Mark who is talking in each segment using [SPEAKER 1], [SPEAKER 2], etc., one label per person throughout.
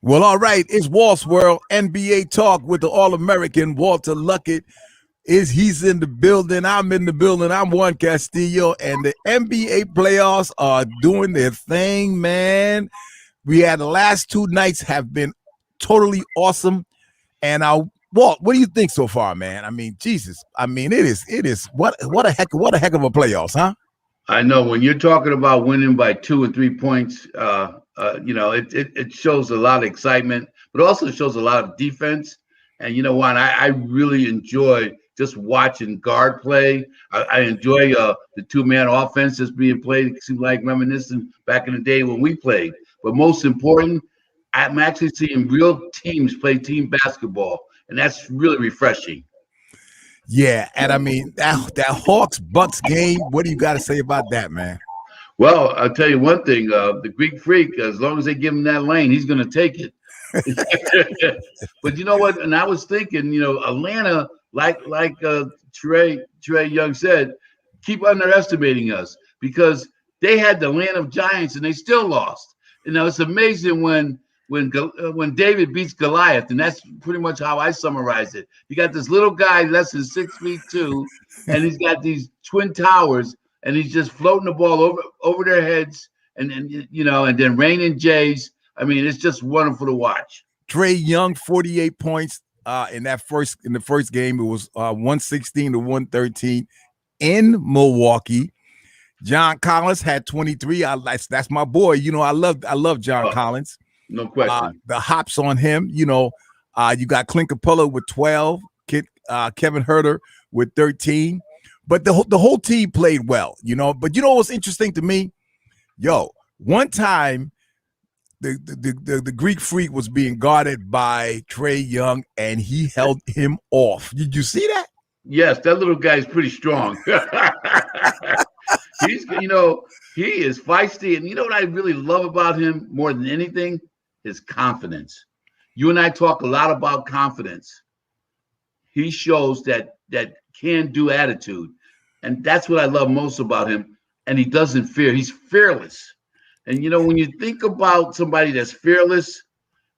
[SPEAKER 1] Well, all right. It's Walt's World NBA Talk with the All-American Walter Luckett. He's in the building. I'm in the building. I'm Juan Castillo, and the NBA playoffs are doing their thing, man. We had the last two nights have been totally awesome. And Walt, what do you think so far, man? I mean, Jesus. I mean, it is what a heck of a playoffs, huh?
[SPEAKER 2] I know when you're talking about winning by 2 and 3 points, it shows a lot of excitement, but also shows a lot of defense. And you know what? I really enjoy just watching guard play. I enjoy the two-man offense that's being played. It seems like reminiscent back in the day when we played. But most important, I'm actually seeing real teams play team basketball, and that's really refreshing.
[SPEAKER 1] Yeah, and I mean that Hawks Bucks game. What do you got to say about that, man?
[SPEAKER 2] Well, I'll tell you one thing: the Greek Freak, as long as they give him that lane, he's going to take it. But you know what? And I was thinking, Atlanta, like Trey Young said, keep underestimating us because they had the land of giants and they still lost. It's amazing when David beats Goliath, and that's pretty much how I summarize it. You got this little guy less than 6'2", and he's got these twin towers, and he's just floating the ball over their heads, and then raining Jays. I mean, it's just wonderful to watch.
[SPEAKER 1] Trey Young, 48 points in the first game. It was 116 to 113 in Milwaukee. John Collins had 23. That's my boy. I love John Collins.
[SPEAKER 2] No question.
[SPEAKER 1] The hops on him. You got Clint Capella with 12. Kevin Huerter with 13. But the whole team played well. But what's interesting to me? One time the Greek Freak was being guarded by Trey Young, and he held him off. Did you see that?
[SPEAKER 2] Yes, that little guy is pretty strong. He is feisty, and you know what I really love about him more than anything? His confidence. You and I talk a lot about confidence. He shows that can-do attitude, and that's what I love most about him. And he doesn't fear. He's fearless. And when you think about somebody that's fearless,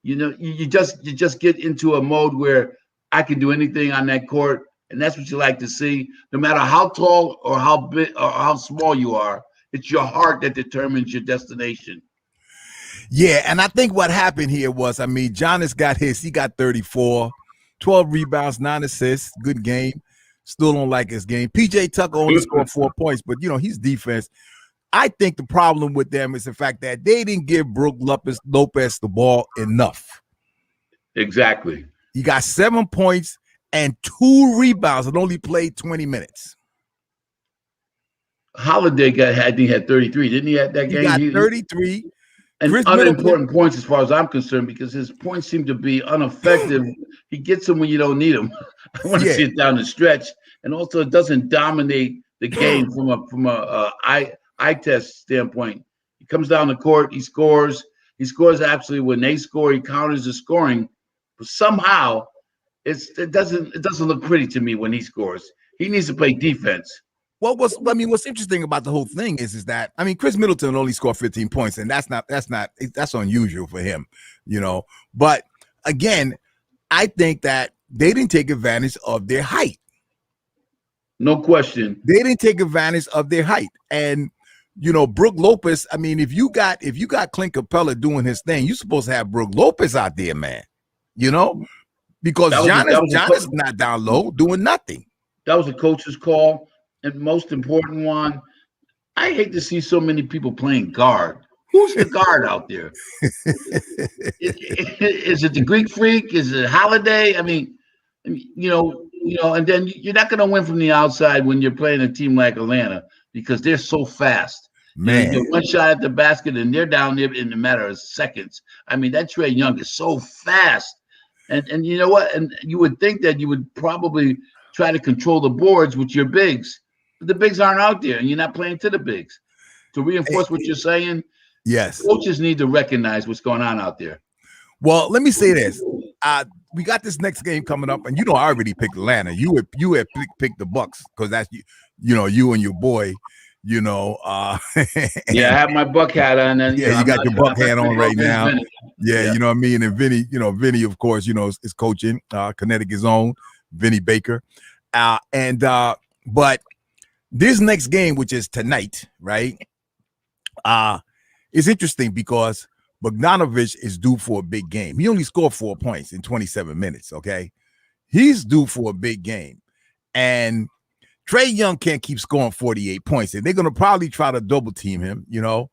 [SPEAKER 2] you just get into a mode where I can do anything on that court, and that's what you like to see. No matter how tall or how big or how small you are, it's your heart that determines your destination.
[SPEAKER 1] Yeah, and I think what happened here was, Giannis got his. He got 34, 12 rebounds, 9 assists. Good game. Still don't like his game. PJ Tucker only scored 4 points, but his defense. I think the problem with them is the fact that they didn't give Brook Lopez the ball enough.
[SPEAKER 2] Exactly.
[SPEAKER 1] He got 7 points and 2 rebounds and only played 20 minutes.
[SPEAKER 2] Holiday had 33, didn't he? At that game,
[SPEAKER 1] he got 33.
[SPEAKER 2] And unimportant points as far as I'm concerned, because his points seem to be ineffective. He gets them when you don't need them. I want to see it down the stretch, and also it doesn't dominate the game from a eye test standpoint. He comes down the court, he scores. He scores absolutely when they score. He counters the scoring, but somehow it doesn't look pretty to me when he scores. He needs to play defense.
[SPEAKER 1] What's interesting about the whole thing is that Chris Middleton only scored 15 points, and that's unusual for him, But again, I think that they didn't take advantage of their height.
[SPEAKER 2] No question.
[SPEAKER 1] They didn't take advantage of their height. And Brook Lopez, if you got Clint Capella doing his thing, you're supposed to have Brook Lopez out there, man. Because Giannis not down low doing nothing.
[SPEAKER 2] That was a coach's call. And most important one, I hate to see so many people playing guard. Who's the guard out there? Is it the Greek Freak? Is it Holiday? And then you're not going to win from the outside when you're playing a team like Atlanta because they're so fast.
[SPEAKER 1] Man,
[SPEAKER 2] you get one shot at the basket and they're down there in a matter of seconds. That Trey Young is so fast. And you know what? And you would think that you would probably try to control the boards with your bigs. The bigs aren't out there, and you're not playing to the bigs. To reinforce what you're saying,
[SPEAKER 1] yes,
[SPEAKER 2] coaches need to recognize what's going on out there.
[SPEAKER 1] Well, let me say this: we got this next game coming up, and I already picked Atlanta. You had picked the Bucks because that's you and your boy.
[SPEAKER 2] Yeah, I have my Buck hat on, and
[SPEAKER 1] you got your Buck hat on right now. Yeah,
[SPEAKER 2] Yeah.
[SPEAKER 1] you know what I mean? And Vinny, of course, is coaching Connecticut's own Vinny Baker. But this next game, which is tonight, right? It's interesting because Bogdanovich is due for a big game. He only scored 4 points in 27 minutes, okay? He's due for a big game. And Trae Young can't keep scoring 48 points. And they're going to probably try to double team him, and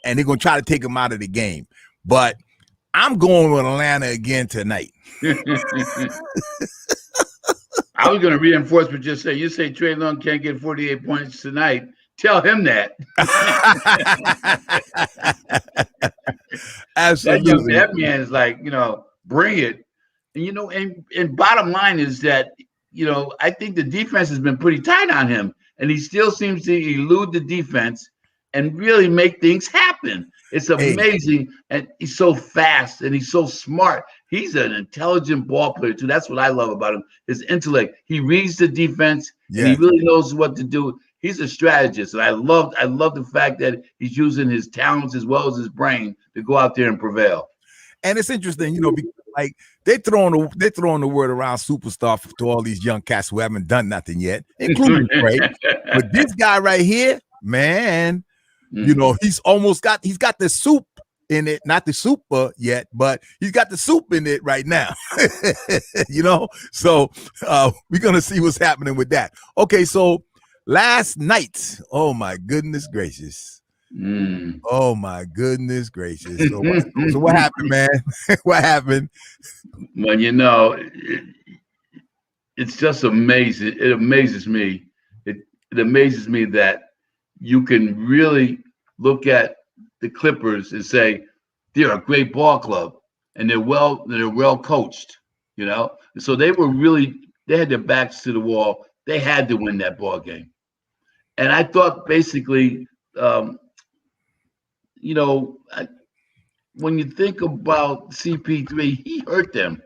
[SPEAKER 1] they're going to try to take him out of the game. But I'm going with Atlanta again tonight.
[SPEAKER 2] I was going to reinforce, but just say, you say Trae Young can't get 48 points tonight. Tell him that.
[SPEAKER 1] Absolutely.
[SPEAKER 2] That man is like, bring it. And, and bottom line is that, I think the defense has been pretty tight on him, and he still seems to elude the defense and really make things happen. It's amazing. And he's so fast and he's so smart. He's an intelligent ball player too. That's what I love about him. His intellect. He reads the defense and he really knows what to do. He's a strategist. And I love the fact that he's using his talents as well as his brain to go out there and prevail.
[SPEAKER 1] And it's interesting, because like they're throwing the word around superstar to all these young cats who haven't done nothing yet, including Trey. But this guy right here, man, he's got the soup in it, not the super yet, but he's got the soup in it right now. So we're gonna see what's happening with that. Okay, so last night, oh my goodness gracious. Oh my goodness gracious. So what happened, man? What happened?
[SPEAKER 2] Well, it's just amazing. It amazes me. It amazes me that you can really look at the Clippers and say they're a great ball club and they're well coached, So they had their backs to the wall. They had to win that ball game. And I thought basically, when you think about CP3, he hurt them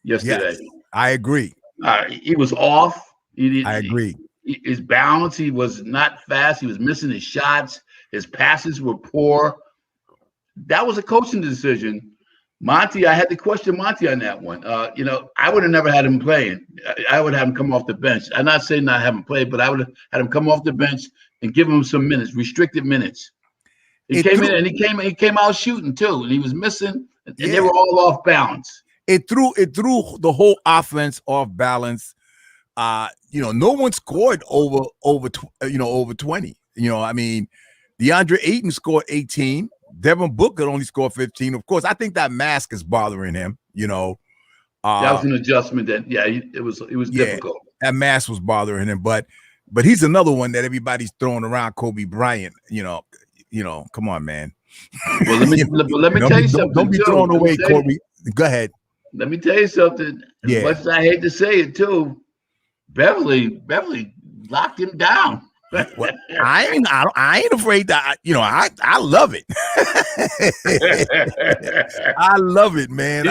[SPEAKER 2] yesterday.
[SPEAKER 1] Yes, I agree.
[SPEAKER 2] He was off.
[SPEAKER 1] I agree.
[SPEAKER 2] His balance, he was not fast. He was missing his shots. His passes were poor. That was a coaching decision. Monty, I had to question Monty on that one. I would have never had him playing. I would have him come off the bench. I'm not saying not have him play, but I would have had him come off the bench and give him some minutes, restricted minutes. He came in and he came out shooting too, and he was missing, and they were all off balance.
[SPEAKER 1] It threw the whole offense off balance. No one scored over 20. DeAndre Ayton scored 18. Devin Booker only scored 15. Of course, I think that mask is bothering him.
[SPEAKER 2] That was an adjustment. It was difficult.
[SPEAKER 1] That mask was bothering him, but he's another one that everybody's throwing around. Kobe Bryant. Come on, man.
[SPEAKER 2] Well, let me tell you something.
[SPEAKER 1] Don't be throwing away Kobe. Go ahead.
[SPEAKER 2] Let me tell you something. As much as I hate to say it too, Beverly locked him down.
[SPEAKER 1] Well, I ain't afraid that I love it. I love it, man.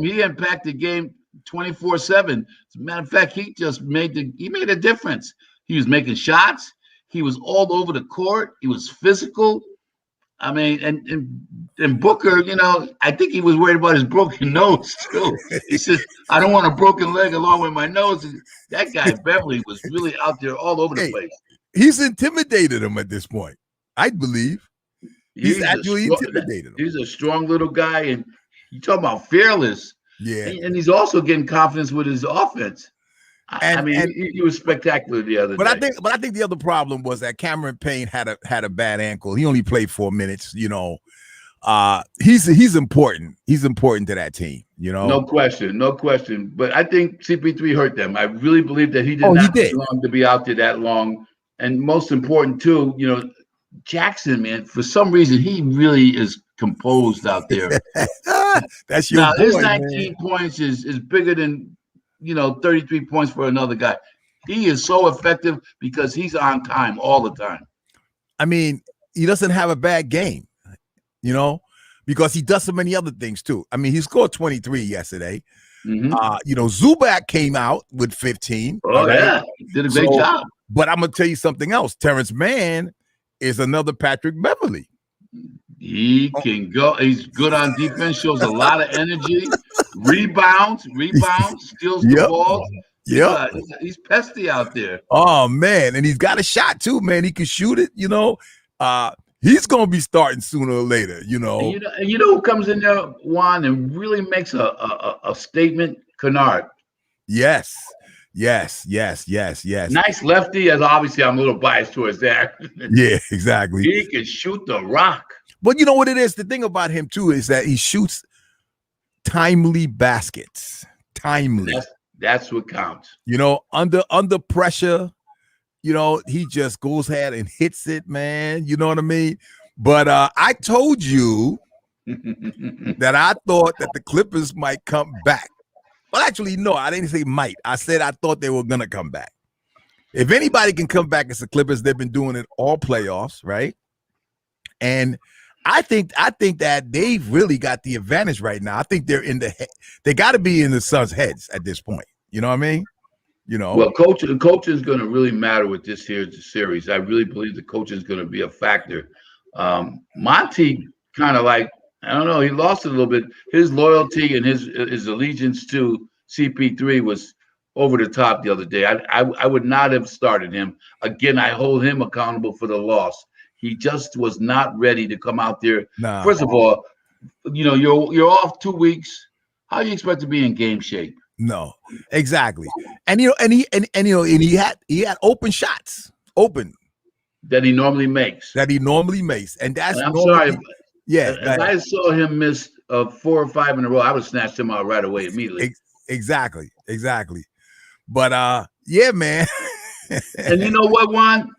[SPEAKER 2] He impacted the game 24/7. As a matter of fact, he just made a difference. He was making shots. He was all over the court. He was physical. I mean, and Booker, I think he was worried about his broken nose too. He said, "I don't want a broken leg along with my nose." And that guy Beverly was really out there all over the place.
[SPEAKER 1] He's intimidated him at this point. I believe he's actually intimidated him.
[SPEAKER 2] He's a strong little guy, and you talk about fearless.
[SPEAKER 1] Yeah,
[SPEAKER 2] and he's also getting confidence with his offense. He was spectacular the other day.
[SPEAKER 1] But I think the other problem was that Cameron Payne had a bad ankle. He only played 4 minutes. He's important. He's important to that team.
[SPEAKER 2] No question. But I think CP3 hurt them. I really believe that he did not belong to be out there that long. And most important too, Jackson, man, for some reason he really is composed out there.
[SPEAKER 1] That's your boy,
[SPEAKER 2] his 19 points is bigger than 33 points for another guy. He is so effective because he's on time all the time.
[SPEAKER 1] I mean, he doesn't have a bad game, because he does so many other things too. I mean, he scored 23 yesterday.
[SPEAKER 2] Mm-hmm.
[SPEAKER 1] Zubac came out with 15.
[SPEAKER 2] Oh, yeah. He did a great job.
[SPEAKER 1] But I'm going to tell you something else. Terrence Mann is another Patrick Beverly.
[SPEAKER 2] He can go. He's good on defense. Shows a lot of energy. Rebounds. Steals the
[SPEAKER 1] Yep.
[SPEAKER 2] ball.
[SPEAKER 1] Yep.
[SPEAKER 2] He's pesty out there.
[SPEAKER 1] Oh man, and he's got a shot too, man. He can shoot it. He's gonna be starting sooner or later.
[SPEAKER 2] And you know who comes in there, Juan, and really makes a statement? Kennard.
[SPEAKER 1] Yes. Nice
[SPEAKER 2] lefty, as obviously I'm a little biased towards that.
[SPEAKER 1] Yeah, exactly.
[SPEAKER 2] He can shoot the rock.
[SPEAKER 1] But you know what it is? The thing about him too is that he shoots timely baskets. Timely.
[SPEAKER 2] That's what counts.
[SPEAKER 1] Under pressure, he just goes ahead and hits it, man. You know what I mean? But I told you that I thought that the Clippers might come back. Well, actually, no, I didn't say might. I said I thought they were going to come back. If anybody can come back, it's the Clippers. They've been doing it all playoffs, right? And I think that they've really got the advantage right now. I think they're they got to be in the Suns' heads at this point. You know what I mean?
[SPEAKER 2] Well, coaching is going to really matter with this here series. I really believe the coaching is going to be a factor. Monty kind of like, I don't know, he lost it a little bit. His loyalty and his allegiance to CP3 was over the top the other day. I would not have started him. Again, I hold him accountable for the loss. He just was not ready to come out there.
[SPEAKER 1] Nah.
[SPEAKER 2] First of all, you're off 2 weeks. How do you expect to be in game shape?
[SPEAKER 1] No, exactly. And he had open shots,
[SPEAKER 2] that he normally makes.
[SPEAKER 1] And that's
[SPEAKER 2] I'm sorry.
[SPEAKER 1] Yeah.
[SPEAKER 2] If I saw him miss 4 or 5 in a row, I would snatch him out right away immediately.
[SPEAKER 1] Exactly. But yeah, man.
[SPEAKER 2] And you know what, Juan?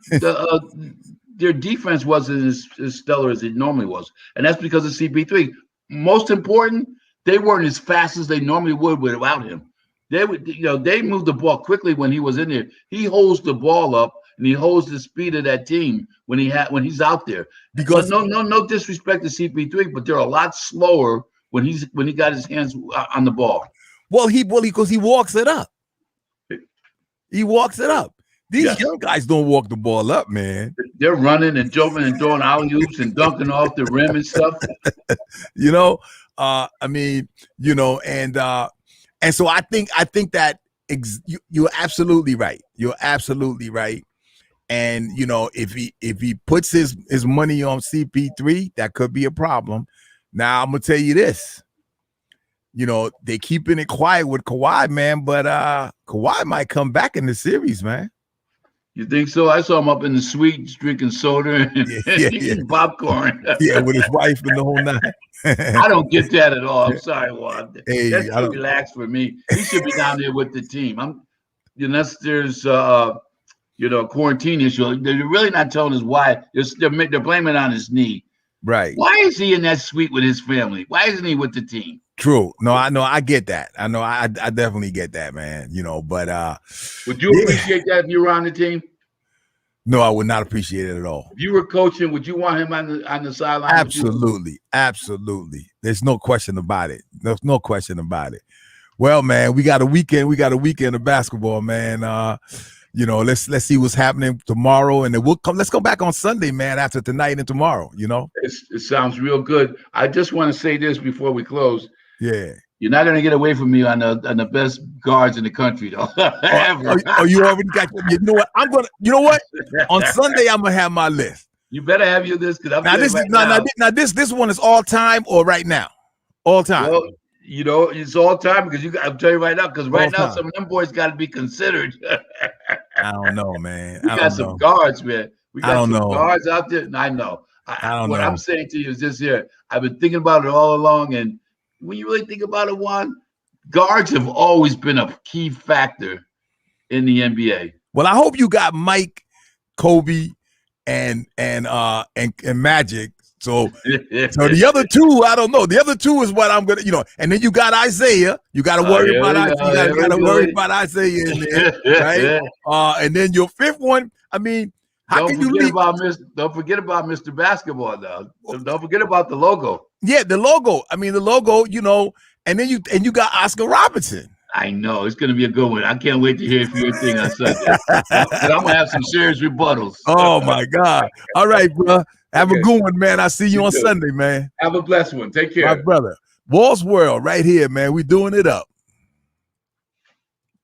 [SPEAKER 2] Their defense wasn't as stellar as it normally was, and that's because of CP3. Most important, they weren't as fast as they normally would without him. They moved the ball quickly when he was in there. He holds the ball up and he holds the speed of that team when he's out there. Because no disrespect to CP3, but they're a lot slower when he got his hands on the ball.
[SPEAKER 1] Well, because he walks it up. These young guys don't walk the ball up, man.
[SPEAKER 2] They're running and jumping and throwing alley-oops and dunking off the rim and stuff.
[SPEAKER 1] And so I think that you're absolutely right. And if he puts his money on CP3, that could be a problem. Now I'm gonna tell you this. They keeping it quiet with Kawhi, man, but Kawhi might come back in the series, man.
[SPEAKER 2] You think so? I saw him up in the suite drinking soda and eating popcorn.
[SPEAKER 1] Yeah, with his wife and the whole nine.
[SPEAKER 2] I don't get that at all. I'm sorry, Walt.
[SPEAKER 1] Hey,
[SPEAKER 2] that's too relaxed for me. He should be down there with the team. Unless there's a quarantine issue. They're really not telling us why. They're blaming it on his knee.
[SPEAKER 1] Right.
[SPEAKER 2] Why is he in that suite with his family? Why isn't he with the team?
[SPEAKER 1] True. No, I know. I get that. I know. I definitely get that, man. But
[SPEAKER 2] would you appreciate that if you were on the team?
[SPEAKER 1] No, I would not appreciate it at all.
[SPEAKER 2] If you were coaching, would you want him on the sideline?
[SPEAKER 1] Absolutely. There's no question about it. There's no question about it. Well, man, we got a weekend. Of basketball, man. Let's see what's happening tomorrow, and then let's come back on Sunday, man, after tonight and tomorrow.
[SPEAKER 2] It sounds real good. I just want to say this before we close.
[SPEAKER 1] Yeah,
[SPEAKER 2] you're not gonna get away from me on the best guards in the country, though. Ever.
[SPEAKER 1] You already got. You know what? You know what? On Sunday, I'm gonna have my list.
[SPEAKER 2] You better have your list because
[SPEAKER 1] this one is all time or right now, all time.
[SPEAKER 2] Well, it's all time because I'm telling you right now, because right now some of them boys got to be considered.
[SPEAKER 1] I don't know, man.
[SPEAKER 2] We got some guards, man. We got some guards out there. I know.
[SPEAKER 1] I don't know.
[SPEAKER 2] What I'm saying to you is this here. I've been thinking about it all along, and when you really think about it, Juan, guards have always been a key factor in the NBA.
[SPEAKER 1] Well, I hope you got Mike, Kobe, and Magic. So the other two, I don't know. The other two is what I'm gonna, and then you got Isaiah. You got to worry about Isaiah. You got to worry about Isaiah in there, right? And then your fifth one. I mean, how can you leave?
[SPEAKER 2] Don't forget about Mr. Basketball, though. Don't forget about the logo.
[SPEAKER 1] Yeah, the logo. I mean, the logo. And then you got Oscar Robertson.
[SPEAKER 2] I know it's going to be a good one. I can't wait to hear your thing on Sunday. I'm going to have some serious rebuttals.
[SPEAKER 1] Oh my God! All right, bro. Have a
[SPEAKER 2] Okay.
[SPEAKER 1] good one, man. I see you
[SPEAKER 2] You
[SPEAKER 1] on
[SPEAKER 2] too.
[SPEAKER 1] Sunday, man.
[SPEAKER 2] Have a blessed one. Take
[SPEAKER 1] My
[SPEAKER 2] care.
[SPEAKER 1] brother. Walt's World right here, man. We doing it up.